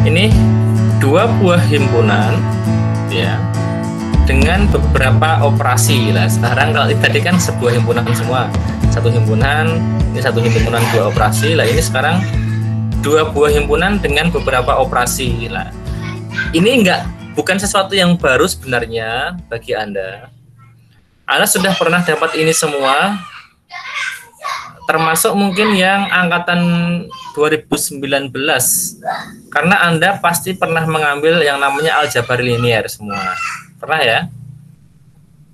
Ini dua buah himpunan ya dengan beberapa operasi lah. Sekarang kalau tadi kan sebuah himpunan semua, satu himpunan, ini satu himpunan dua operasi lah. Ini sekarang dua buah himpunan dengan beberapa operasi lah. Ini bukan sesuatu yang baru sebenarnya bagi Anda. Anda sudah pernah dapat ini semua, termasuk mungkin yang angkatan 2019, karena Anda pasti pernah mengambil yang namanya aljabar linier semua. Pernah ya?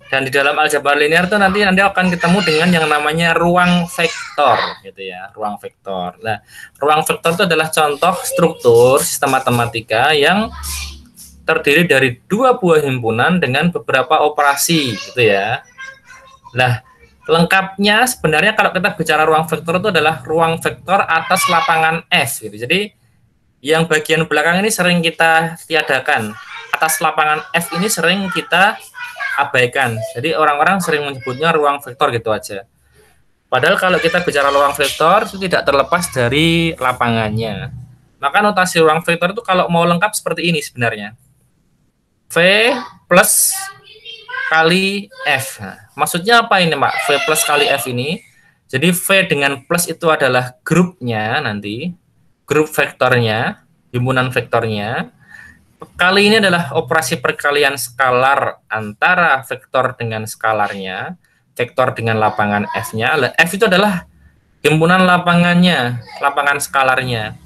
Dan di dalam aljabar linier itu nanti Anda akan ketemu dengan yang namanya ruang vektor gitu ya, ruang vektor. Nah, ruang vektor itu adalah contoh struktur sistem matematika yang terdiri dari dua buah himpunan dengan beberapa operasi gitu ya. Nah, lengkapnya sebenarnya kalau kita bicara ruang vektor itu adalah ruang vektor atas lapangan F gitu. Jadi yang bagian belakang ini sering kita tiadakan. Atas lapangan F ini sering kita abaikan. Jadi orang-orang sering menyebutnya ruang vektor gitu aja. Padahal kalau kita bicara ruang vektor itu tidak terlepas dari lapangannya. Maka notasi ruang vektor itu kalau mau lengkap seperti ini sebenarnya. V plus kali F. Nah, maksudnya apa ini, Pak? V plus kali F ini. Jadi V dengan plus itu adalah grupnya nanti, grup vektornya, himpunan vektornya. Kali ini adalah operasi perkalian skalar antara vektor dengan skalarnya, vektor dengan lapangan F-nya. F itu adalah himpunan lapangannya, lapangan skalarnya.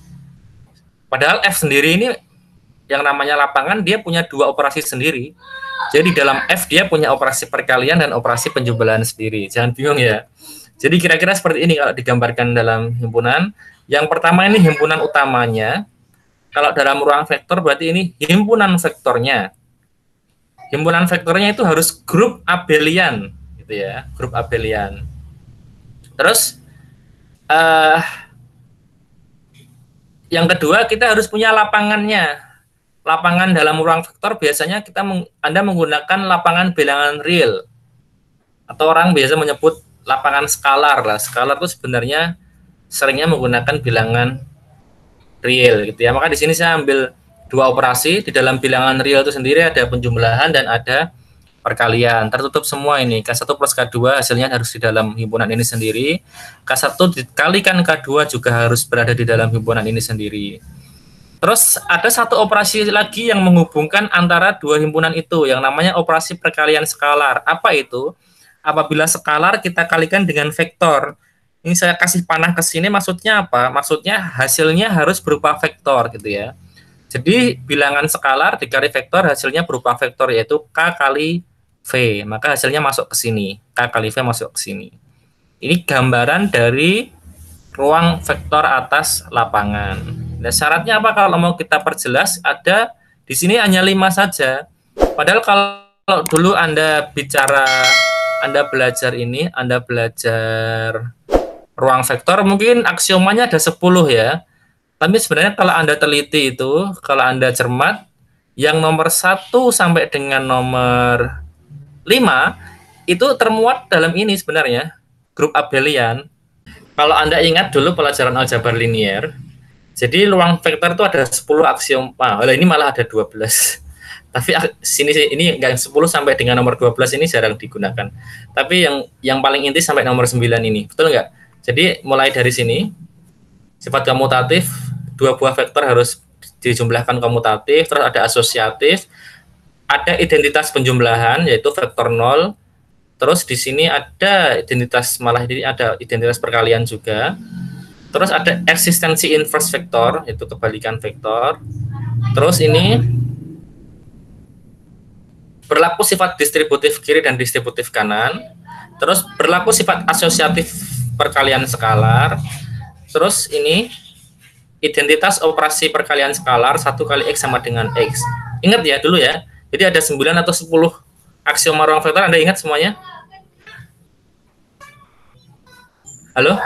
Padahal F sendiri ini yang namanya lapangan dia punya dua operasi sendiri. Jadi dalam F dia punya operasi perkalian dan operasi penjumlahan sendiri. Jangan bingung ya. Jadi kira-kira seperti ini kalau digambarkan dalam himpunan. Yang pertama ini himpunan utamanya. Kalau dalam ruang vektor berarti ini himpunan vektornya. Himpunan vektornya itu harus grup abelian gitu ya, grup abelian. Terus yang kedua kita harus punya lapangannya. Lapangan dalam ruang vektor biasanya Anda menggunakan lapangan bilangan real, atau orang biasa menyebut lapangan skalar lah. Skalar itu sebenarnya seringnya menggunakan bilangan real gitu ya. Maka di sini saya ambil dua operasi. Di dalam bilangan real itu sendiri ada penjumlahan dan ada perkalian. Tertutup semua ini. K1 plus K2 hasilnya harus di dalam himpunan ini sendiri. K1 dikalikan K2 juga harus berada di dalam himpunan ini sendiri. Terus ada satu operasi lagi yang menghubungkan antara dua himpunan itu, yang namanya operasi perkalian skalar. Apa itu? Apabila skalar kita kalikan dengan vektor. Ini saya kasih panah ke sini, maksudnya apa? Maksudnya hasilnya harus berupa vektor gitu ya. Jadi bilangan skalar dikali vektor hasilnya berupa vektor, yaitu K kali V. Maka hasilnya masuk ke sini. K kali V masuk ke sini. Ini gambaran dari ruang vektor atas lapangan. Nah, syaratnya apa kalau mau kita perjelas? Ada di sini hanya 5 saja. Padahal kalau dulu Anda belajar ruang vektor, mungkin aksiomanya ada 10 ya. Tapi sebenarnya kalau Anda teliti itu, kalau Anda cermat, yang nomor 1 sampai dengan nomor 5 itu termuat dalam ini sebenarnya, grup abelian. Kalau Anda ingat dulu pelajaran aljabar linier, jadi ruang vektor itu ada 10 aksiom. Ini malah ada 12. Tapi ini enggak 10 sampai dengan nomor 12 ini jarang digunakan. Tapi yang paling inti sampai nomor 9 ini. Betul enggak? Jadi mulai dari sini sifat komutatif, dua buah vektor harus dijumlahkan komutatif, terus ada asosiatif, ada identitas penjumlahan yaitu vektor 0. Terus di sini ada identitas perkalian juga. Terus ada eksistensi inverse vektor, itu kebalikan vektor. Terus ini berlaku sifat distributif kiri dan distributif kanan. Terus berlaku sifat asosiatif perkalian skalar. Terus ini identitas operasi perkalian skalar 1 kali X sama dengan X. Ingat ya dulu ya. Jadi ada 9 atau 10 aksioma ruang vektor, Anda ingat semuanya? Halo?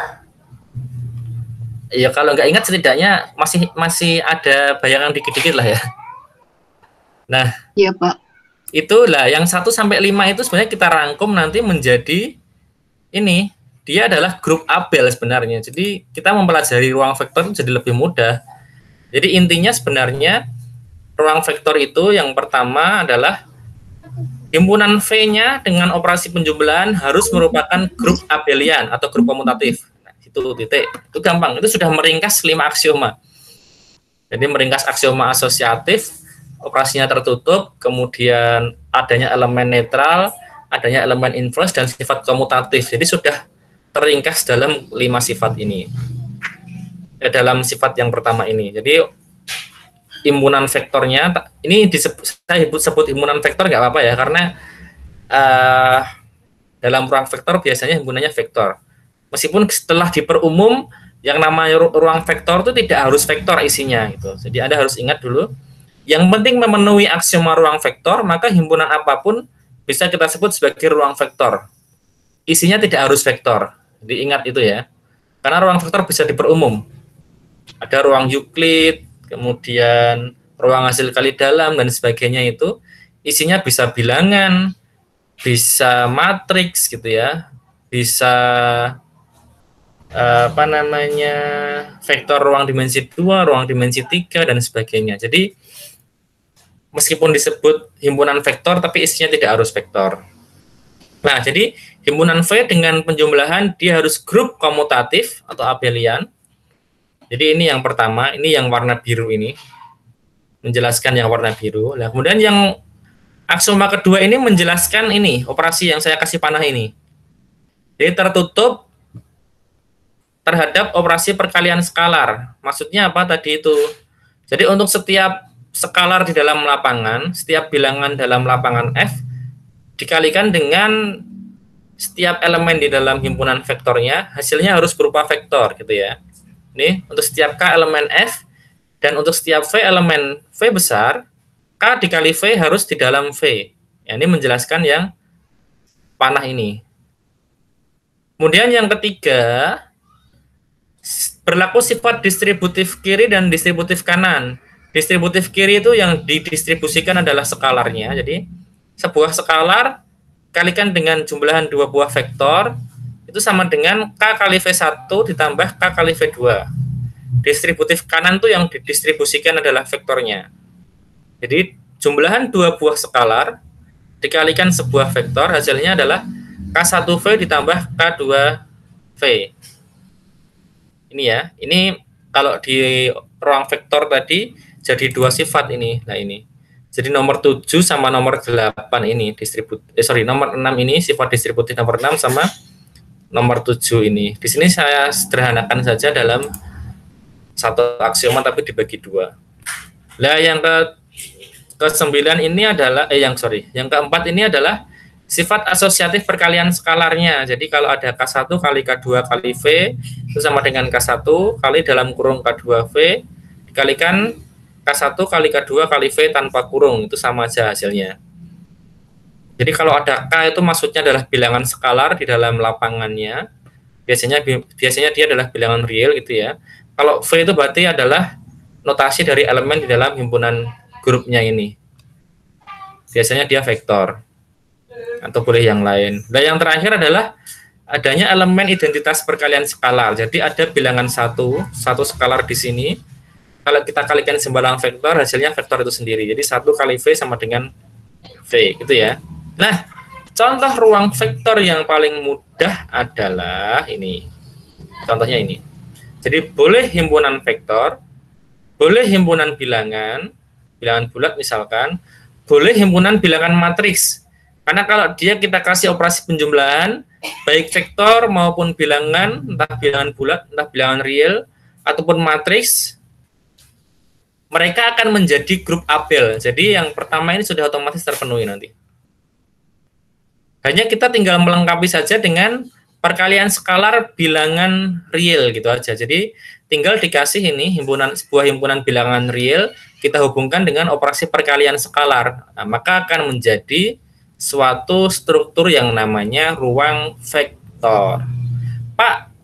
Ya kalau nggak ingat setidaknya masih ada bayangan dikit-dikit lah ya. Nah, iya Pak. Itulah yang 1 sampai 5 itu sebenarnya kita rangkum nanti menjadi ini. Dia adalah grup Abel sebenarnya. Jadi kita mempelajari ruang vektor jadi lebih mudah. Jadi intinya sebenarnya ruang vektor itu yang pertama adalah himpunan V-nya dengan operasi penjumlahan harus merupakan grup abelian atau grup komutatif. Nah, itu titik. Itu gampang. Itu sudah meringkas 5 aksioma. Jadi meringkas aksioma asosiatif, operasinya tertutup, kemudian adanya elemen netral, adanya elemen inverse, dan sifat komutatif. Jadi sudah teringkas dalam 5 sifat ini. Dalam sifat yang pertama ini. Jadi himpunan vektornya ini saya sebut himpunan vektor nggak apa-apa ya, karena dalam ruang vektor biasanya himpunannya vektor. Meskipun setelah diperumum yang namanya ruang vektor itu tidak harus vektor isinya gitu. Jadi Anda harus ingat dulu, yang penting memenuhi aksioma ruang vektor, maka himpunan apapun bisa kita sebut sebagai ruang vektor. Isinya tidak harus vektor. Jadi ingat itu ya. Karena ruang vektor bisa diperumum. Ada ruang Euclid, kemudian ruang hasil kali dalam dan sebagainya, itu isinya bisa bilangan, bisa matriks gitu ya, bisa vektor ruang dimensi 2, ruang dimensi 3 dan sebagainya. Jadi meskipun disebut himpunan vektor tapi isinya tidak harus vektor. Nah, jadi himpunan V dengan penjumlahan dia harus grup komutatif atau abelian. Jadi ini yang pertama, ini yang warna biru ini, menjelaskan yang warna biru. Nah, kemudian yang aksioma kedua ini menjelaskan ini, operasi yang saya kasih panah ini. Jadi tertutup terhadap operasi perkalian skalar. Maksudnya apa tadi itu? Jadi untuk setiap skalar di dalam lapangan, setiap bilangan dalam lapangan F, dikalikan dengan setiap elemen di dalam himpunan vektornya, hasilnya harus berupa vektor gitu ya. Ini untuk setiap K elemen F, dan untuk setiap V elemen V besar, K dikali V harus di dalam V. Ya, ini menjelaskan yang panah ini. Kemudian yang ketiga, berlaku sifat distributif kiri dan distributif kanan. Distributif kiri itu yang didistribusikan adalah skalarnya. Jadi sebuah skalar kalikan dengan jumlahan 2 buah vektor, itu sama dengan K kali V1 ditambah K kali V2. Distributif kanan itu yang didistribusikan adalah vektornya. Jadi jumlahan 2 buah skalar dikalikan sebuah vektor, hasilnya adalah K1V ditambah K2V. Ini ya, ini kalau di ruang vektor tadi jadi 2 sifat ini. Nah ini. Jadi nomor 7 sama nomor 8 ini nomor 6 ini sifat distributif nomor 6 sama nomor 7 ini. Di sini saya sederhanakan saja dalam satu aksioma tapi dibagi 2. Nah, yang ke-9 ini adalah yang keempat ini adalah sifat asosiatif perkalian skalarnya. Jadi kalau ada K1 kali K2 kali V itu sama dengan K1 kali dalam kurung K2V dikalikan K1 kali K2 kali V tanpa kurung, itu sama aja hasilnya. Jadi kalau ada K itu maksudnya adalah bilangan skalar di dalam lapangannya. Biasanya dia adalah bilangan real gitu ya. Kalau V itu berarti adalah notasi dari elemen di dalam himpunan grupnya ini. Biasanya dia vektor. Atau boleh yang lain. Dan yang terakhir adalah adanya elemen identitas perkalian skalar. Jadi ada bilangan satu skalar di sini. Kalau kita kalikan sembarang vektor, hasilnya vektor itu sendiri. Jadi 1 kali V sama dengan V, gitu ya. Nah, contoh ruang vektor yang paling mudah adalah ini. Contohnya ini. Jadi boleh himpunan vektor, boleh himpunan bilangan bulat misalkan, boleh himpunan bilangan matriks. Karena kalau kita kasih operasi penjumlahan, baik vektor maupun bilangan, entah bilangan bulat, entah bilangan real, ataupun matriks, mereka akan menjadi grup abel. Jadi yang pertama ini sudah otomatis terpenuhi nanti. Hanya kita tinggal melengkapi saja dengan perkalian skalar bilangan real gitu aja. Jadi tinggal dikasih ini sebuah himpunan bilangan real, kita hubungkan dengan operasi perkalian skalar. Nah, maka akan menjadi suatu struktur yang namanya ruang vektor. Pak,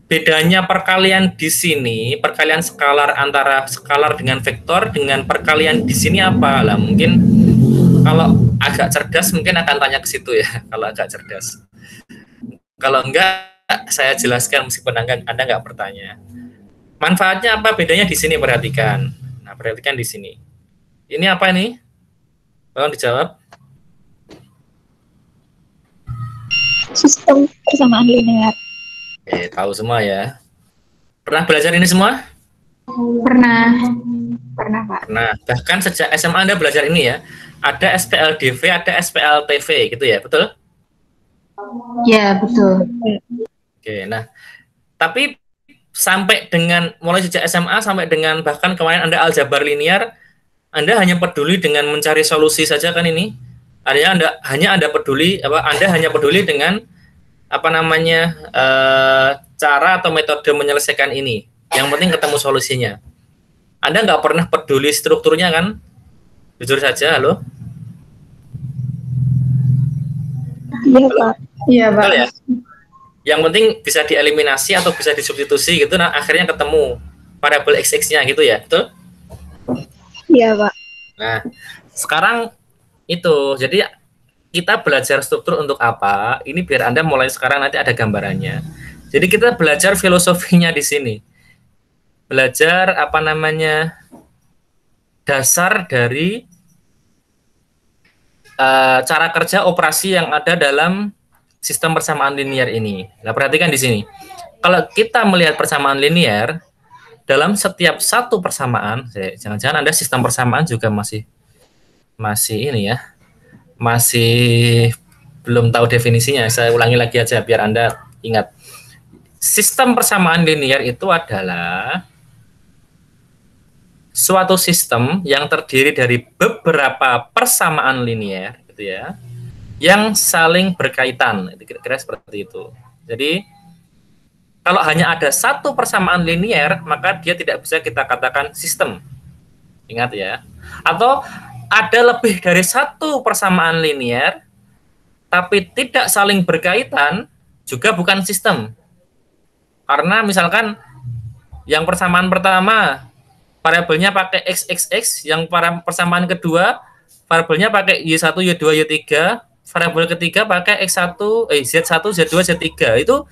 bedanya perkalian di sini, perkalian skalar antara skalar dengan vektor dengan perkalian di sini apa? Lah mungkin kalau agak cerdas mungkin akan tanya ke situ ya, kalau agak cerdas. Kalau enggak, saya jelaskan meskipun Anda enggak bertanya. Manfaatnya apa? Bedanya di sini, perhatikan. Nah, perhatikan di sini. Ini apa ini? Tolong dijawab. Sistem persamaan linear. Oke, tahu semua ya. Pernah belajar ini semua? Pernah. Pernah, Pak. Nah, bahkan sejak SMA Anda belajar ini ya. Ada SPLDV, ada SPLTV gitu ya, betul? Ya, betul. Oke, nah, tapi sampai dengan mulai sejak SMA sampai dengan bahkan kemarin Anda aljabar linear, Anda hanya peduli dengan mencari solusi saja kan ini? Anda peduli apa? Anda hanya peduli dengan apa namanya cara atau metode menyelesaikan ini. Yang penting ketemu solusinya. Anda nggak pernah peduli strukturnya kan? Jujur saja, halo? Iya, Pak. Iya, Pak. Betul ya? Yang penting bisa dieliminasi atau bisa disubstitusi gitu, nah akhirnya ketemu variabel x-nya gitu ya, betul? Iya, Pak. Nah, sekarang itu, jadi kita belajar struktur untuk apa? Ini biar Anda mulai sekarang nanti ada gambarannya. Jadi kita belajar filosofinya di sini. Belajar apa namanya? Dasar dari cara kerja operasi yang ada dalam sistem persamaan linear ini. Nah, perhatikan di sini. Kalau kita melihat persamaan linear, dalam setiap satu persamaan, jangan-jangan Anda sistem persamaan juga masih ini ya, masih belum tahu definisinya. Saya ulangi lagi aja biar Anda ingat. Sistem persamaan linear itu adalah suatu sistem yang terdiri dari beberapa persamaan linear gitu ya, yang saling berkaitan. Kira-kira seperti itu. Jadi kalau hanya ada satu persamaan linear, maka dia tidak bisa kita katakan sistem. Ingat ya. Atau ada lebih dari satu persamaan linear, tapi tidak saling berkaitan, juga bukan sistem. Karena misalkan yang persamaan pertama, variabelnya pakai XXX, yang persamaan kedua, variabelnya pakai Y1, Y2, Y3, variabel ketiga pakai Z1, Z2, Z3. Itu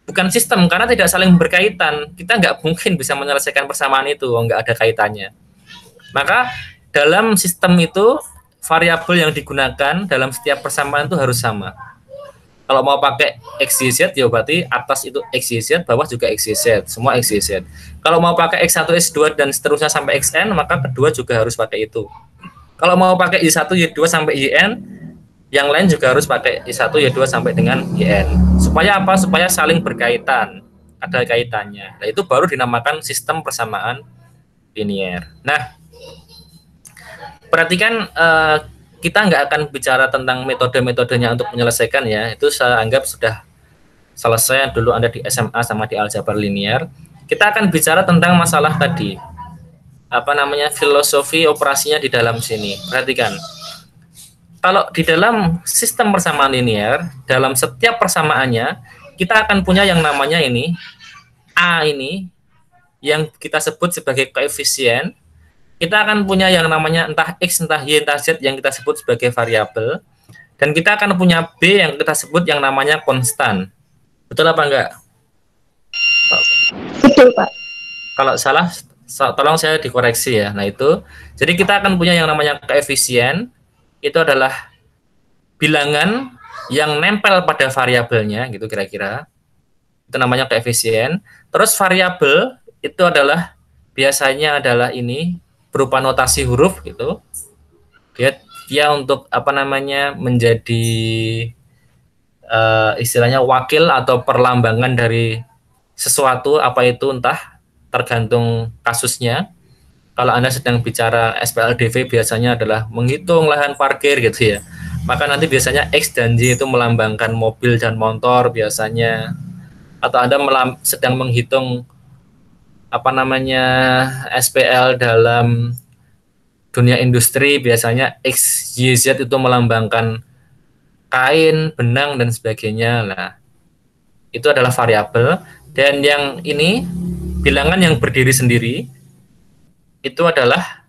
bukan sistem karena tidak saling berkaitan. Kita nggak mungkin bisa menyelesaikan persamaan itu, nggak ada kaitannya. Maka dalam sistem itu variabel yang digunakan dalam setiap persamaan itu harus sama. Kalau mau pakai XYZ ya berarti atas itu XYZ, bawah juga XYZ, semua XYZ. Kalau mau pakai X1, X2 dan seterusnya sampai XN, maka kedua juga harus pakai itu. Kalau mau pakai Y1, Y2 sampai YN, yang lain juga harus pakai Y1, Y2 sampai dengan YN. Supaya apa? Supaya saling berkaitan, ada kaitannya. Nah, itu baru dinamakan sistem persamaan linear. Nah, perhatikan kita nggak akan bicara tentang metode-metodenya untuk menyelesaikan ya. Itu saya anggap sudah selesai dulu Anda di SMA sama di aljabar linear. Kita akan bicara tentang masalah tadi. Apa namanya? Filosofi operasinya di dalam sini. Perhatikan. Kalau di dalam sistem persamaan linear, dalam setiap persamaannya, kita akan punya yang namanya ini, A ini, yang kita sebut sebagai koefisien. Kita akan punya yang namanya entah X, entah Y, entah Z yang kita sebut sebagai variabel. Dan kita akan punya B yang kita sebut yang namanya konstan. Betul apa enggak? Betul, Pak. Kalau salah, tolong saya dikoreksi ya. Nah itu, jadi kita akan punya yang namanya koefisien, itu adalah bilangan yang nempel pada variabelnya gitu kira-kira. Itu namanya koefisien. Terus variabel itu adalah biasanya adalah ini berupa notasi huruf gitu. Dia untuk apa namanya menjadi istilahnya wakil atau perlambangan dari sesuatu, apa itu entah tergantung kasusnya. Kalau Anda sedang bicara SPLDV biasanya adalah menghitung lahan parkir gitu ya. Maka nanti biasanya X dan Y itu melambangkan mobil dan motor biasanya. Atau Anda sedang menghitung apa namanya SPL dalam dunia industri, biasanya X, Y, Z itu melambangkan kain, benang dan sebagainya. Nah, itu adalah variabel. Dan yang ini bilangan yang berdiri sendiri itu adalah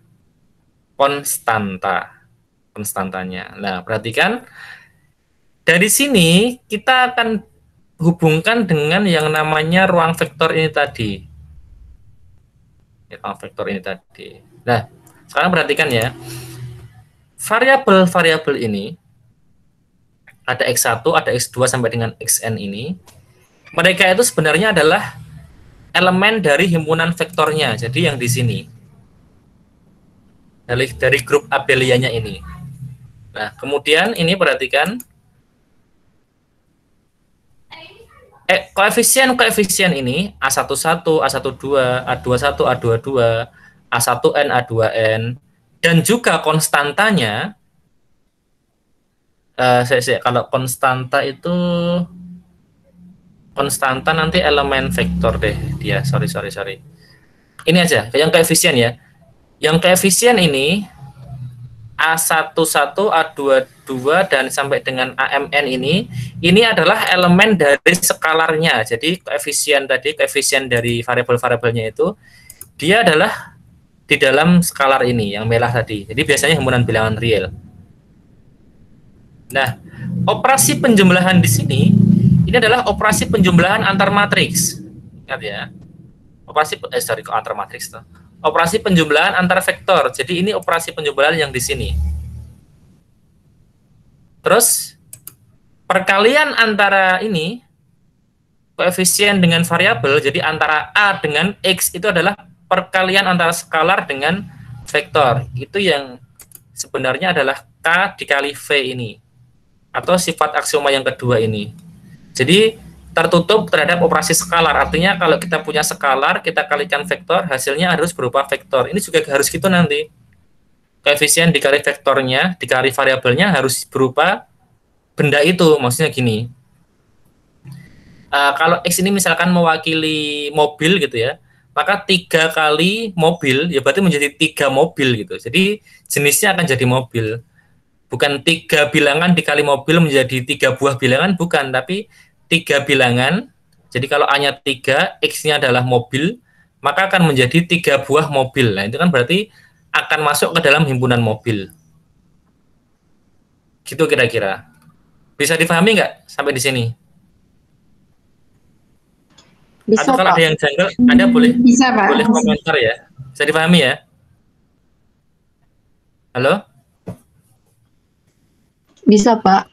konstantanya. Nah, perhatikan dari sini kita akan hubungkan dengan yang namanya ruang vektor ini tadi. vektor ini tadi. Nah, sekarang perhatikan ya. Variabel-variabel ini ada X1, ada X2 sampai dengan Xn ini. Mereka itu sebenarnya adalah elemen dari himpunan vektornya. Jadi yang di sini. Dari grup abelianya ini. Nah, kemudian ini perhatikan koefisien ini A11, A12, A21, A22, A1N, A2N, dan juga konstantanya. Kalau konstanta itu nanti elemen vektor deh dia. Sorry. Ini aja yang koefisien ya. Yang koefisien ini A11, A22 dan sampai dengan AMN ini adalah elemen dari skalarnya. Jadi koefisien dari variabel-variabelnya itu dia adalah di dalam skalar ini yang merah tadi. Jadi biasanya himpunan bilangan real. Nah, operasi penjumlahan di sini ini adalah operasi penjumlahan antar matriks. Ingat ya. Antar matriks tuh. Operasi penjumlahan antar vektor. Jadi ini operasi penjumlahan yang di sini. Terus perkalian antara ini koefisien dengan variabel. Jadi antara A dengan X itu adalah perkalian antara skalar dengan vektor. Itu yang sebenarnya adalah K dikali V ini. Atau sifat aksioma yang kedua ini. Jadi tertutup terhadap operasi skalar. Artinya kalau kita punya skalar, kita kalikan vektor, hasilnya harus berupa vektor. Ini juga harus gitu nanti. Koefisien dikali vektornya, dikali variabelnya harus berupa benda itu. Maksudnya gini. Kalau X ini misalkan mewakili mobil gitu ya, maka 3 kali mobil, ya berarti menjadi 3 mobil gitu. Jadi jenisnya akan jadi mobil. Bukan 3 bilangan dikali mobil menjadi 3 buah bilangan, bukan. Tapi 3 bilangan, jadi kalau A-nya 3, X-nya adalah mobil, maka akan menjadi 3 buah mobil. Nah, itu kan berarti akan masuk ke dalam himpunan mobil. Gitu kira-kira. Bisa dipahami nggak sampai di sini? Bisa, atau kalau Pak. ada yang janggal, Anda boleh komentar ya. Bisa dipahami ya? Halo? Bisa, Pak.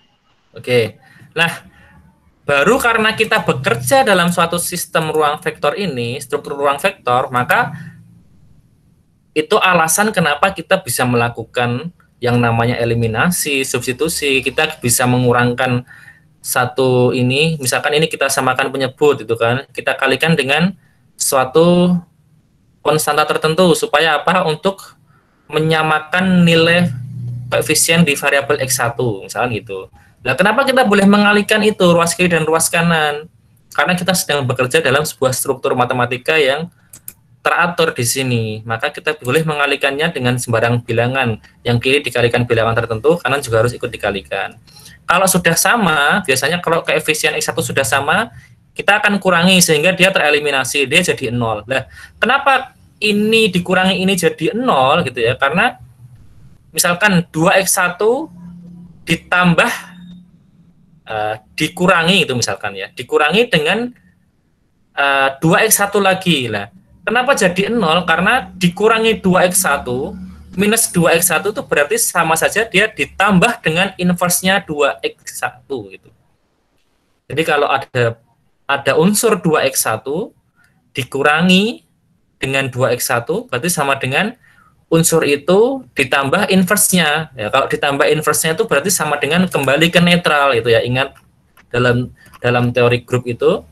Oke. Nah, baru karena kita bekerja dalam suatu sistem ruang vektor ini, struktur ruang vektor, maka itu alasan kenapa kita bisa melakukan yang namanya eliminasi, substitusi. Kita bisa mengurangkan satu ini, misalkan ini kita samakan penyebut itu kan, kita kalikan dengan suatu konstanta tertentu supaya apa? Untuk menyamakan nilai koefisien di variabel X1 misalkan gitu. Nah, kenapa kita boleh mengalihkan itu ruas kiri dan ruas kanan? Karena kita sedang bekerja dalam sebuah struktur matematika yang teratur di sini. Maka kita boleh mengalihkannya dengan sembarang bilangan. Yang kiri dikalikan bilangan tertentu, kanan juga harus ikut dikalikan. Kalau sudah sama, biasanya kalau koefisien X1 sudah sama, kita akan kurangi sehingga dia tereliminasi, dia jadi 0. Nah, kenapa ini dikurangi ini jadi 0 gitu ya? Karena misalkan 2X1 ditambah dikurangi itu misalkan ya, dikurangi dengan 2X1 lagi lah. Kenapa jadi 0? Karena dikurangi 2X1 minus 2X1 itu berarti sama saja dia ditambah dengan inverse-nya 2X1 gitu. Jadi kalau ada unsur 2X1 dikurangi dengan 2X1 berarti sama dengan unsur itu ditambah inverse-nya. Ya, kalau ditambah inverse-nya itu berarti sama dengan kembali ke netral itu ya. Ingat dalam teori grup itu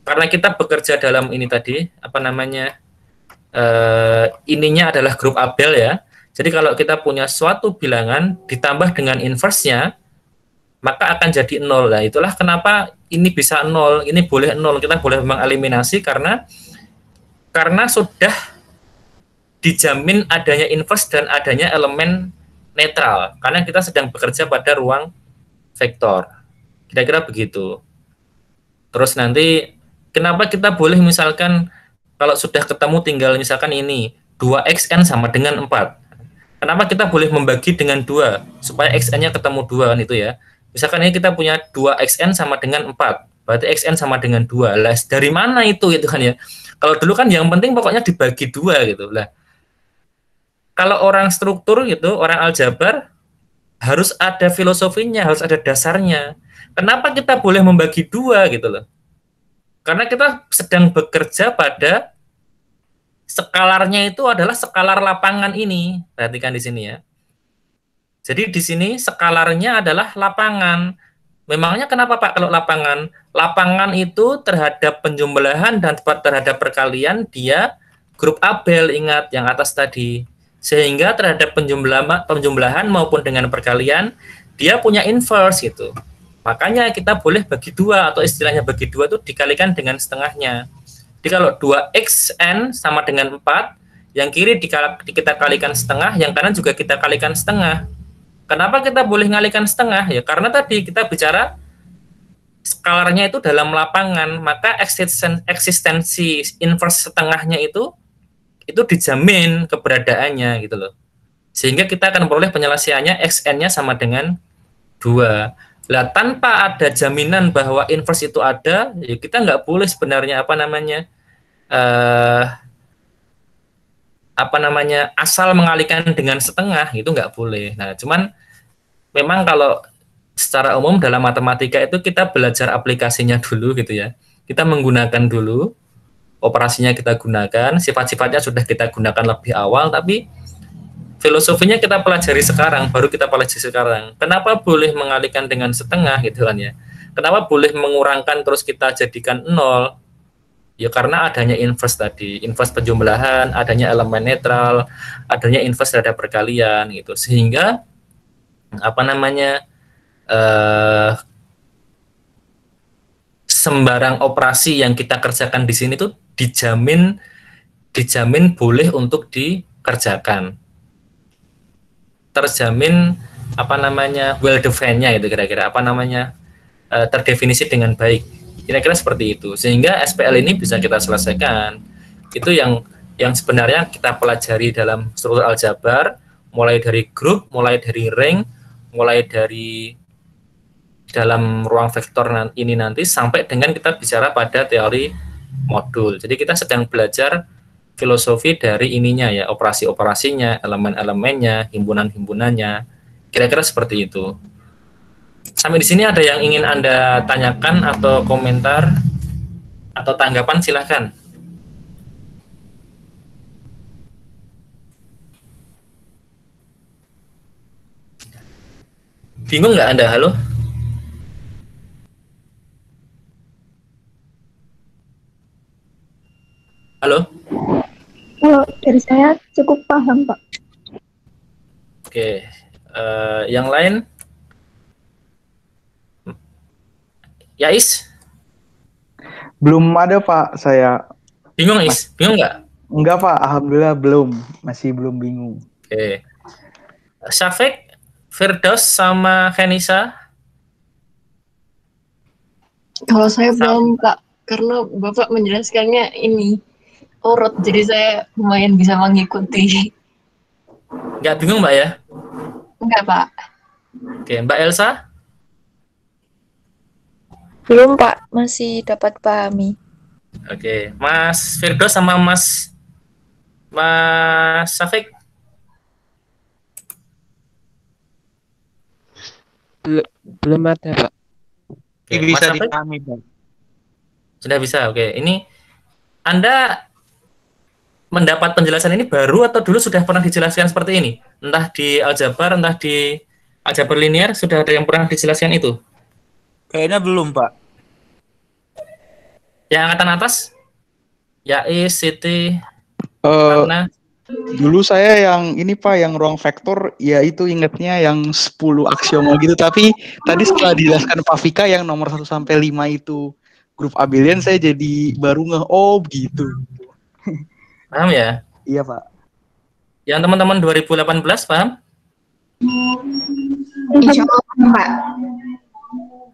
karena kita bekerja dalam ini tadi apa namanya? Ininya adalah grup Abel ya. Jadi kalau kita punya suatu bilangan ditambah dengan inverse-nya maka akan jadi 0. Nah, itulah kenapa ini bisa 0, ini boleh 0. Kita boleh mengeliminasi karena sudah dijamin adanya inverse dan adanya elemen netral karena kita sedang bekerja pada ruang vektor. Kira-kira begitu. Terus nanti kenapa kita boleh misalkan kalau sudah ketemu tinggal misalkan ini 2xn sama dengan 4. Kenapa kita boleh membagi dengan 2 supaya xn-nya ketemu 2 kan itu ya. Misalkan ini kita punya 2xn sama dengan 4. Berarti XN sama dengan 2. Lah, dari mana itu gitu kan ya. Kalau dulu kan yang penting pokoknya dibagi 2 gitu. Lah, kalau orang struktur gitu, orang aljabar harus ada filosofinya, harus ada dasarnya. Kenapa kita boleh membagi 2 gitu loh? Karena kita sedang bekerja pada skalarsnya itu adalah skalar lapangan ini. Perhatikan di sini ya. Jadi di sini skalarnya adalah lapangan. Memangnya kenapa Pak kalau lapangan? Lapangan itu terhadap penjumlahan dan terhadap perkalian dia grup Abel, ingat yang atas tadi. Sehingga terhadap penjumlahan maupun dengan perkalian dia punya inverse gitu. Makanya kita boleh bagi 2 atau istilahnya bagi 2 itu dikalikan dengan setengahnya. Jadi kalau 2xn sama dengan 4, yang kiri kita kalikan setengah, yang kanan juga kita kalikan setengah. Kenapa kita boleh ngalikan setengah? Ya karena tadi kita bicara skalarnya itu dalam lapangan, maka eksistensi inverse setengahnya itu dijamin keberadaannya gitu loh. Sehingga kita akan peroleh penyelesaiannya xn-nya sama dengan 2. Lah tanpa ada jaminan bahwa inverse itu ada, ya kita nggak boleh sebenarnya asal mengalihkan dengan setengah, itu nggak boleh. Nah, cuman memang kalau secara umum dalam matematika itu kita belajar aplikasinya dulu gitu ya. Kita menggunakan dulu, operasinya kita gunakan, sifat-sifatnya sudah kita gunakan lebih awal, tapi filosofinya kita pelajari sekarang, baru kita pelajari sekarang. Kenapa boleh mengalihkan dengan setengah gitu kan ya. Kenapa boleh mengurangkan terus kita jadikan 0? Ya karena adanya inverse tadi, inverse penjumlahan, adanya elemen netral, adanya inverse terhadap perkalian gitu. Sehingga sembarang operasi yang kita kerjakan di sini tuh dijamin boleh untuk dikerjakan. Terjamin well defined-nya itu kira-kira terdefinisi dengan baik. Kira-kira seperti itu. Sehingga SPL ini bisa kita selesaikan. Itu yang sebenarnya kita pelajari dalam struktur aljabar, mulai dari grup, mulai dari ring, mulai dari dalam ruang vektor ini nanti sampai dengan kita bicara pada teori modul. Jadi kita sedang belajar filosofi dari ininya ya, operasi-operasinya, elemen-elemennya, himpunan-himpunannya. Kira-kira seperti itu. Sampai di sini ada yang ingin Anda tanyakan atau komentar atau tanggapan, silahkan. Bingung nggak Anda? Halo? Halo? Kalau dari saya cukup paham, Pak. Oke. Yang lain? Yais? Belum ada Pak, saya. Bingung Is? Bingung nggak? Enggak Pak, alhamdulillah belum. Masih belum bingung. Oke. Syafiq, Firdaus, sama Khenisa? Kalau saya belum, Pak, karena Bapak menjelaskannya ini urut, jadi saya lumayan bisa mengikuti. Nggak bingung Mbak ya? Enggak, Pak. Oke, Mbak Elsa? Belum Pak, masih dapat pahami. Oke, Mas Firdaus sama Mas Syafiq? Belum ada Pak. Oke, Bisa Mas Syafiq? dipahami Pak. Sudah bisa, oke. Ini Anda mendapat penjelasan ini baru atau dulu sudah pernah dijelaskan seperti ini? Entah di aljabar, entah di aljabar linear, sudah ada yang pernah dijelaskan itu? Kayaknya belum Pak. Yang angkatan atas? Yais, Siti, Eh, Ratna? dulu saya yang ini Pak, yang ruang vektor, ya itu ingetnya yang 10 aksioma gitu. Tapi tadi setelah dijelaskan Pak Vika yang nomor 1 sampai 5 itu grup abelian, saya jadi baru gitu. Paham ya? Iya Pak. Yang teman-teman 2018 paham? Insya Allah, Pak.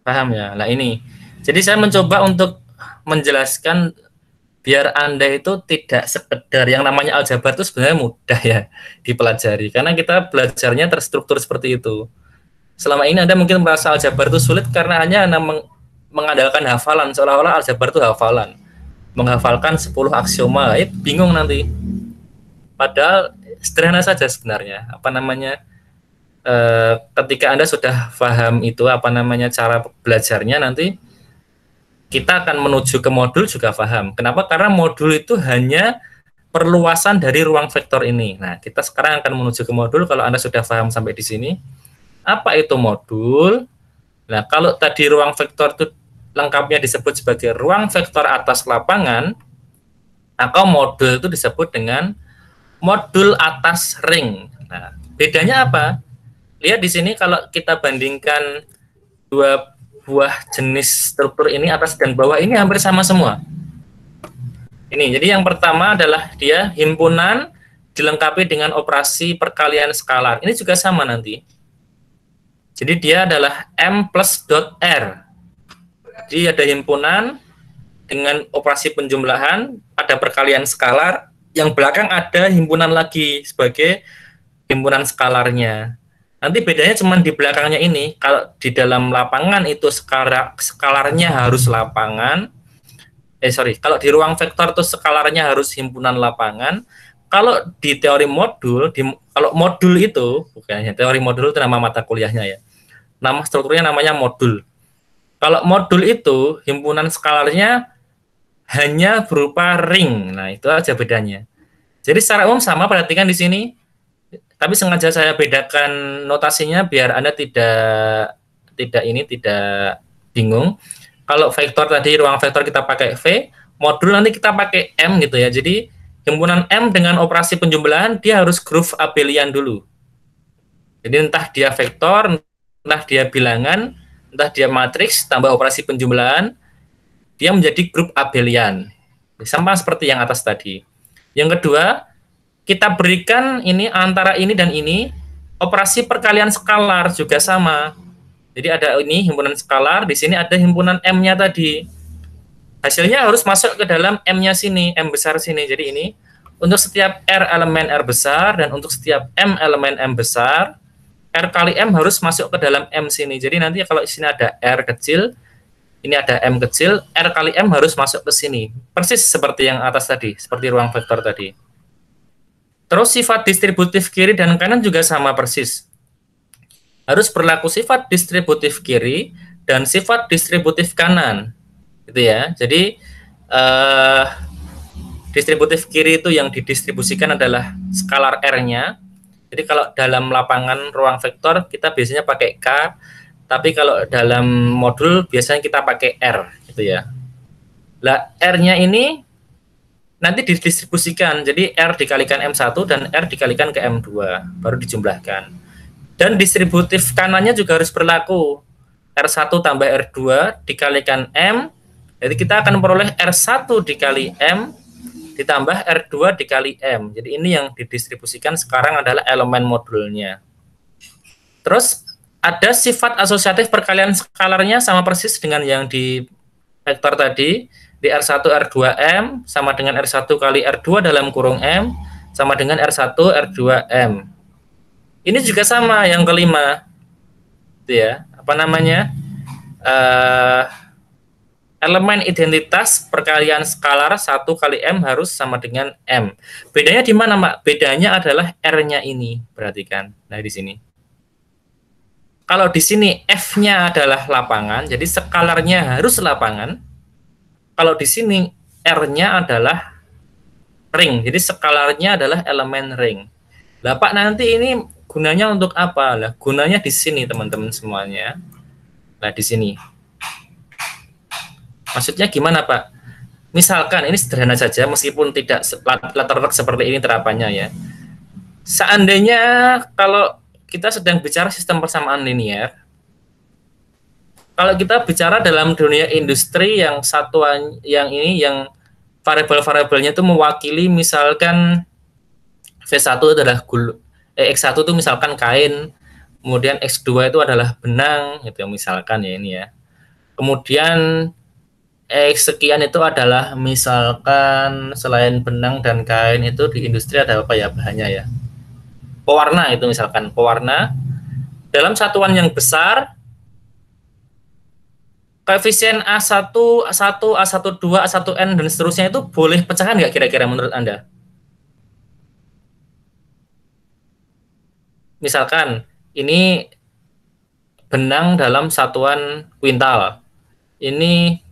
Paham ya? Nah ini. Jadi saya mencoba untuk menjelaskan biar Anda itu tidak sekedar yang namanya aljabar itu sebenarnya mudah ya dipelajari. Karena kita belajarnya terstruktur seperti itu. Selama ini Anda mungkin merasa aljabar itu sulit karena hanya mengandalkan hafalan, seolah-olah aljabar itu hafalan. Menghafalkan 10 aksioma, bingung nanti. Padahal sederhana saja sebenarnya. Ketika Anda sudah paham itu cara belajarnya, nanti kita akan menuju ke modul juga paham. Kenapa? Karena modul itu hanya perluasan dari ruang vektor ini. Nah, kita sekarang akan menuju ke modul. Kalau Anda sudah paham sampai di sini, apa itu modul? Nah, kalau tadi ruang vektor itu lengkapnya disebut sebagai ruang vektor atas lapangan, maka modul itu disebut dengan modul atas ring. Nah, bedanya apa? Lihat di sini kalau kita bandingkan dua buah jenis struktur ini, atas dan bawah, ini hampir sama semua. Ini, jadi yang pertama adalah dia himpunan dilengkapi dengan operasi perkalian skalar. Ini juga sama nanti. Jadi dia adalah M plus dot R. Jadi ada himpunan dengan operasi penjumlahan, ada perkalian skalar, yang belakang ada himpunan lagi sebagai himpunan skalarnya. Nanti bedanya cuma di belakangnya ini. Kalau di dalam lapangan itu skalarnya harus lapangan. Kalau di ruang vektor itu skalarnya harus himpunan lapangan. Kalau di teori modul, kalau modul itu, bukannya teori modul itu nama mata kuliahnya ya. Nama strukturnya namanya modul. Kalau modul itu himpunan skalarnya hanya berupa ring. Nah, itu aja bedanya. Jadi secara umum sama, perhatikan di sini. Tapi sengaja saya bedakan notasinya biar Anda tidak bingung. Kalau vektor tadi ruang vektor kita pakai V, modul nanti kita pakai M gitu ya. Jadi himpunan M dengan operasi penjumlahan dia harus grup abelian dulu. Jadi entah dia vektor, entah dia bilangan, entah dia matriks tambah operasi penjumlahan, dia menjadi grup abelian. Sama seperti yang atas tadi. Yang kedua, kita berikan ini antara ini dan ini operasi perkalian skalar juga sama. Jadi ada ini himpunan skalar, di sini ada himpunan M-nya tadi. Hasilnya harus masuk ke dalam M-nya sini, M besar sini. Jadi ini untuk setiap R elemen R besar dan untuk setiap M elemen M besar, R kali M harus masuk ke dalam M sini. Jadi nanti kalau di sini ada R kecil, ini ada M kecil, R kali M harus masuk ke sini. Persis seperti yang atas tadi, seperti ruang vektor tadi. Terus sifat distributif kiri dan kanan juga sama persis. Harus berlaku sifat distributif kiri dan sifat distributif kanan. Gitu ya. Jadi distributif kiri itu yang didistribusikan adalah skalar R-nya. Jadi kalau dalam lapangan ruang vektor kita biasanya pakai K, tapi kalau dalam modul biasanya kita pakai R gitu ya. Lah R-nya ini nanti didistribusikan, jadi R dikalikan M1 dan R dikalikan ke M2 baru dijumlahkan. Dan distributif kanannya juga harus berlaku. R1 tambah R2 dikalikan M, jadi kita akan memperoleh R1 dikali M ditambah R2 dikali M. Jadi ini yang didistribusikan sekarang adalah elemen modulnya. Terus ada sifat asosiatif perkalian skalarnya sama persis dengan yang di vektor tadi. Di R1 R2M sama dengan R1 kali R2 dalam kurung M sama dengan R1 R2M. Ini juga sama yang kelima. Itu ya, apa namanya? Elemen identitas perkalian skalar 1 kali M harus sama dengan M. Bedanya di mana, Mbak? Bedanya adalah R-nya ini. Perhatikan. Nah, di sini. Kalau di sini F-nya adalah lapangan, jadi skalarnya harus lapangan. Kalau di sini R-nya adalah ring, jadi skalarnya adalah elemen ring. Lah Pak, nanti ini gunanya untuk apa? Lah gunanya di sini teman-teman semuanya. Nah di sini. Maksudnya gimana Pak? Misalkan ini sederhana saja, meskipun tidak latar seperti ini terapannya ya. Seandainya kalau kita sedang bicara sistem persamaan linear, kalau kita bicara dalam dunia industri yang satuan yang ini yang variabel-variabelnya itu mewakili misalkan V1 adalah X1 itu misalkan kain, kemudian X2 itu adalah benang gitu misalkan ya ini ya. Kemudian X sekian itu adalah misalkan selain benang dan kain itu di industri ada apa ya bahannya ya. Pewarna itu misalkan pewarna dalam satuan yang besar. koefisien A1, A1, A12, A1N dan seterusnya itu boleh pecahan nggak kira-kira menurut Anda? Misalkan ini benang dalam satuan kuintal. Ini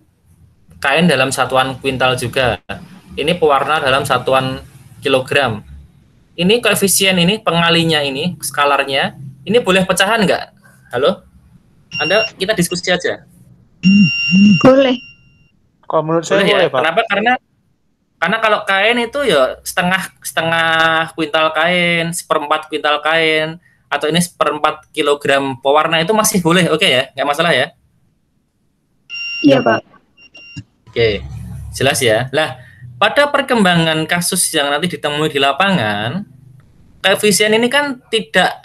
kain dalam satuan kuintal juga. Ini pewarna dalam satuan kilogram. Ini koefisien ini, pengalinya ini, skalarnya, ini boleh pecahan nggak? Halo? Anda, kita diskusi aja. Boleh. Kalau menurut saya Boleh ya? boleh, Pak. Kenapa? Karena kalau kain itu ya setengah kuintal kain, seperempat kuintal kain, atau ini seperempat kilogram pewarna itu masih boleh, oke ya? Nggak masalah ya? Iya, Pak. Oke, jelas ya. Lah, pada perkembangan kasus yang nanti ditemui di lapangan, koefisien ini kan tidak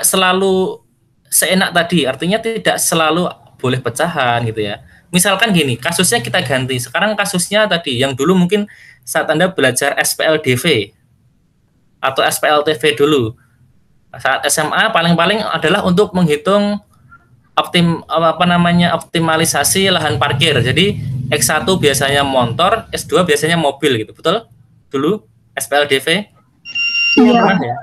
selalu seenak tadi, artinya tidak selalu boleh pecahan gitu ya. Misalkan gini, kasusnya kita ganti. Sekarang kasusnya tadi yang dulu mungkin saat Anda belajar SPLDV atau SPLTV dulu. Saat SMA paling-paling adalah untuk menghitung optimalisasi lahan parkir. Jadi X1 biasanya motor, S2 biasanya mobil gitu. Betul? Dulu SPLDV? Iya. Pernah ya?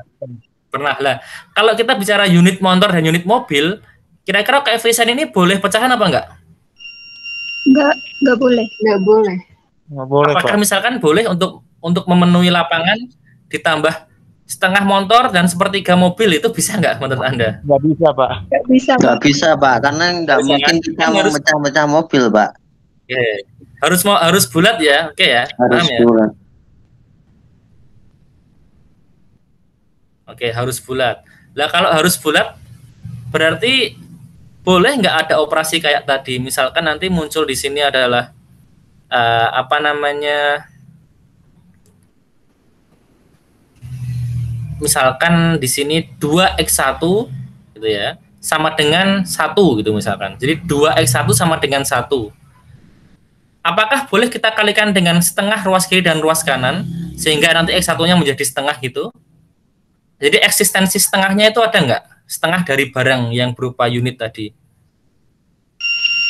Pernah lah. Kalau kita bicara unit motor dan unit mobil, kira-kira koefisien ini boleh pecahan apa enggak? Enggak boleh. Nggak boleh. Nggak boleh, Apakah Pak. misalkan boleh untuk memenuhi lapangan ditambah setengah motor dan sepertiga mobil, itu bisa nggak menurut Anda? Nggak bisa, Pak. Enggak bisa, Pak. Nggak bisa, Pak, karena nggak Bisa, mungkin kan? kita Kan harus- memecah-mecah mobil, Pak. Oke. Harus bulat ya, oke ya, Harus paham ya? bulat. Oke, harus bulat. Lah kalau harus bulat, berarti boleh nggak ada operasi kayak tadi? Misalkan nanti muncul di sini adalah misalkan di sini 2x1 gitu ya, sama dengan 1 gitu misalkan. Jadi 2x1 sama dengan 1. Apakah boleh kita kalikan dengan setengah ruas kiri dan ruas kanan sehingga nanti x1-nya menjadi setengah gitu? Jadi eksistensi setengahnya itu ada nggak? Setengah dari barang yang berupa unit tadi?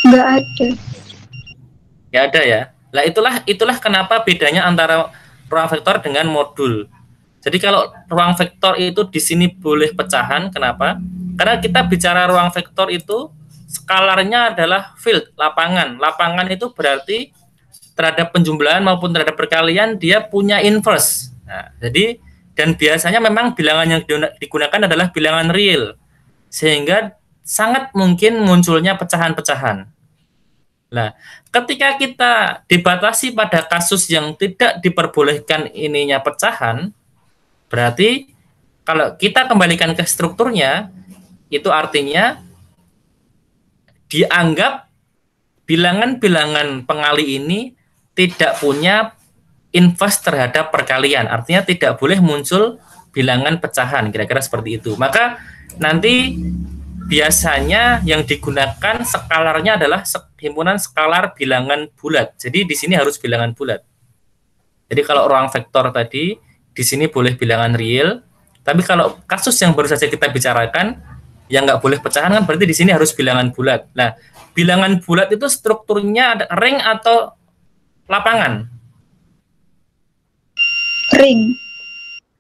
Enggak ada. Ya ada ya. Lah itulah kenapa bedanya antara ruang vektor dengan modul. Jadi kalau ruang vektor itu di sini boleh pecahan, kenapa? Karena kita bicara ruang vektor itu skalarnya adalah field, lapangan. Lapangan itu berarti terhadap penjumlahan maupun terhadap perkalian dia punya inverse. Nah, jadi dan biasanya memang bilangan yang digunakan adalah bilangan real. Sehingga sangat mungkin munculnya pecahan-pecahan. Nah, ketika kita dibatasi pada kasus yang tidak diperbolehkan ininya pecahan, berarti kalau kita kembalikan ke strukturnya, itu artinya dianggap bilangan-bilangan pengali ini tidak punya inverse terhadap perkalian. Artinya tidak boleh muncul bilangan pecahan, kira-kira seperti itu. Maka nanti biasanya yang digunakan skalarnya adalah himpunan skalar bilangan bulat. Jadi di sini harus bilangan bulat. Jadi kalau ruang vektor tadi, di sini boleh bilangan real. Tapi kalau kasus yang baru saja kita bicarakan, yang nggak boleh pecahan kan berarti di sini harus bilangan bulat. Nah, bilangan bulat itu strukturnya ada ring atau lapangan? Ring.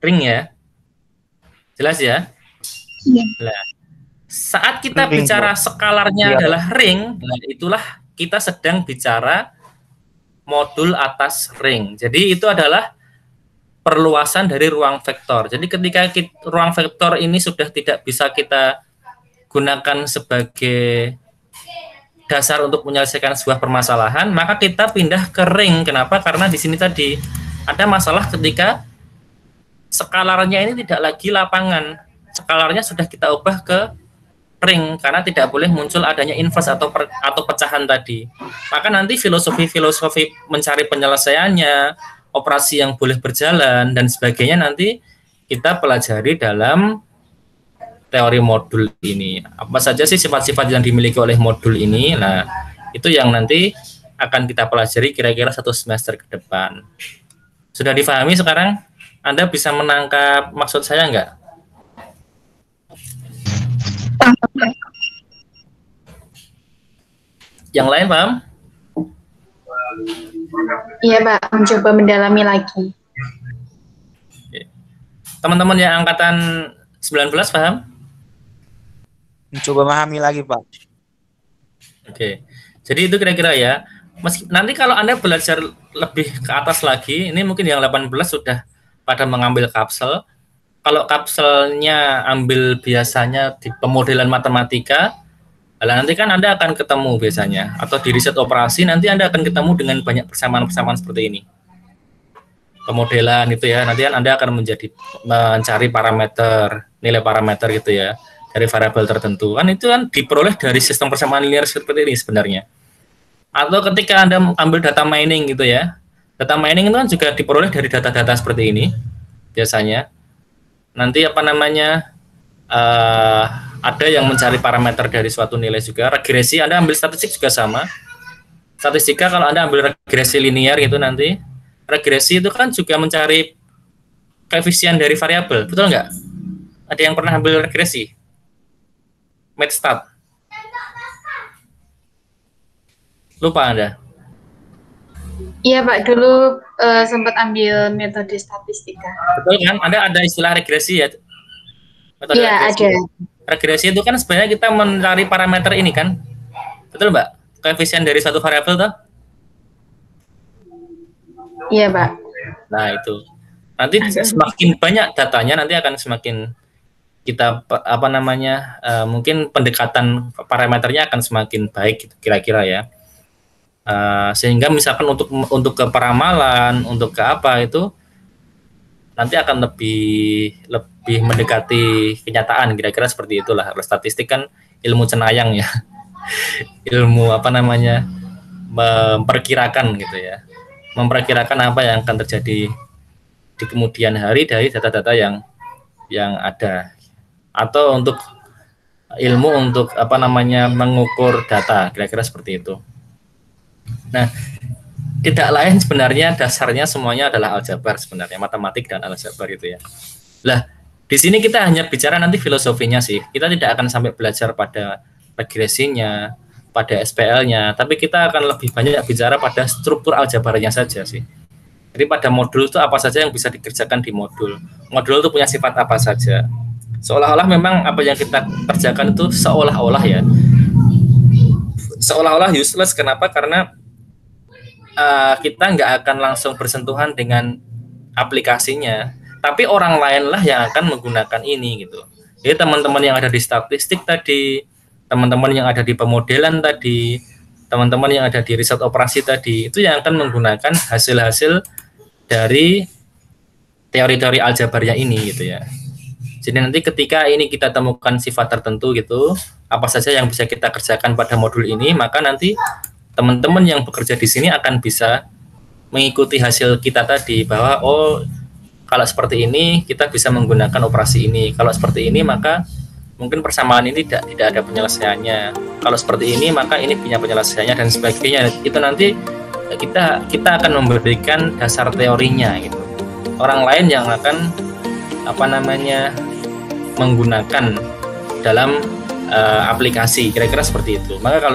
Ring ya. Jelas ya? Iya. Nah, saat kita Ring, bicara Bro. skalarnya Iya. adalah ring, nah itulah kita sedang bicara modul atas ring. Jadi itu adalah perluasan dari ruang vektor. Jadi ketika ruang vektor ini sudah tidak bisa kita gunakan sebagai dasar untuk menyelesaikan sebuah permasalahan, maka kita pindah ke ring. Kenapa? Karena di sini tadi ada masalah ketika skalarnya ini tidak lagi lapangan. Skalarnya sudah kita ubah ke ring karena tidak boleh muncul adanya inverse atau pecahan tadi. Maka nanti filosofi mencari penyelesaiannya, operasi yang boleh berjalan dan sebagainya nanti kita pelajari dalam teori modul ini. Apa saja sih sifat-sifat yang dimiliki oleh modul ini? Nah, itu yang nanti akan kita pelajari kira-kira 1 semester ke depan. Sudah difahami sekarang? Anda bisa menangkap maksud saya enggak? Yang lain paham? Iya, Pak. Mencoba mendalami lagi. Teman-teman yang angkatan 19 paham? Mencoba memahami lagi, Pak. Oke. Jadi itu kira-kira ya. Nanti kalau Anda belajar lebih ke atas lagi, ini mungkin yang 18 sudah pada mengambil kapsel. Kalau kapselnya ambil biasanya di pemodelan matematika, nanti kan Anda akan ketemu biasanya. Atau di riset operasi, nanti Anda akan ketemu dengan banyak persamaan-persamaan seperti ini. Pemodelan itu ya, nanti Anda akan mencari parameter, nilai parameter gitu ya, dari variabel tertentu. Kan itu kan diperoleh dari sistem persamaan linear seperti ini sebenarnya. Atau ketika Anda ambil data mining gitu ya, data mining itu kan juga diperoleh dari data-data seperti ini biasanya. Nanti apa namanya, ada yang mencari parameter dari suatu nilai juga. Regresi, Anda ambil statistik juga sama. Statistika kalau Anda ambil regresi linear gitu nanti, regresi itu kan juga mencari koefisien dari variabel, betul nggak? Ada yang pernah ambil regresi? MATSTAT? Lupa Anda? Iya, Pak. Dulu sempat ambil metode statistika. Betul kan? Ada istilah regresi ya? Metode Iya, regresi. ada. Regresi itu kan sebenarnya kita mencari parameter ini kan? Betul Mbak? Koefisien dari suatu variabel toh? Iya, Pak. Nah itu. Nanti semakin banyak datanya nanti akan semakin kita apa namanya, mungkin pendekatan parameternya akan semakin baik gitu, kira-kira ya. Sehingga misalkan untuk ke peramalan, untuk ke apa itu nanti akan lebih mendekati kenyataan, kira-kira seperti itulah. Kalau statistik kan ilmu cenayang ya. Ilmu apa namanya, memperkirakan gitu ya. Memperkirakan apa yang akan terjadi di kemudian hari dari data-data yang ada, atau untuk ilmu untuk apa namanya, mengukur data, kira-kira seperti itu. Nah, tidak lain sebenarnya dasarnya semuanya adalah aljabar sebenarnya, matematik dan aljabar itu ya. Lah, di sini kita hanya bicara nanti filosofinya sih. Kita tidak akan sampai belajar pada regresinya, pada SPL-nya, tapi kita akan lebih banyak bicara pada struktur aljabarnya saja sih. Jadi pada modul itu apa saja yang bisa dikerjakan di modul. Modul itu punya sifat apa saja. Seolah-olah memang apa yang kita kerjakan itu seolah-olah ya. Seolah-olah useless. Kenapa? Karena kita nggak akan langsung bersentuhan dengan aplikasinya. Tapi orang lain lah yang akan menggunakan ini gitu. Jadi teman-teman yang ada di statistik tadi, teman-teman yang ada di pemodelan tadi, teman-teman yang ada di riset operasi tadi, itu yang akan menggunakan hasil-hasil dari teori-teori aljabarnya ini gitu ya. Jadi nanti ketika ini kita temukan sifat tertentu gitu, apa saja yang bisa kita kerjakan pada modul ini, maka nanti teman-teman yang bekerja di sini akan bisa mengikuti hasil kita tadi, bahwa oh kalau seperti ini kita bisa menggunakan operasi ini, kalau seperti ini maka mungkin persamaan ini tidak ada penyelesaiannya. Kalau seperti ini maka ini punya penyelesaiannya dan sebagainya. Itu nanti kita akan memberikan dasar teorinya gitu. Orang lain yang akan apa namanya menggunakan dalam aplikasi, kira-kira seperti itu. Maka kalau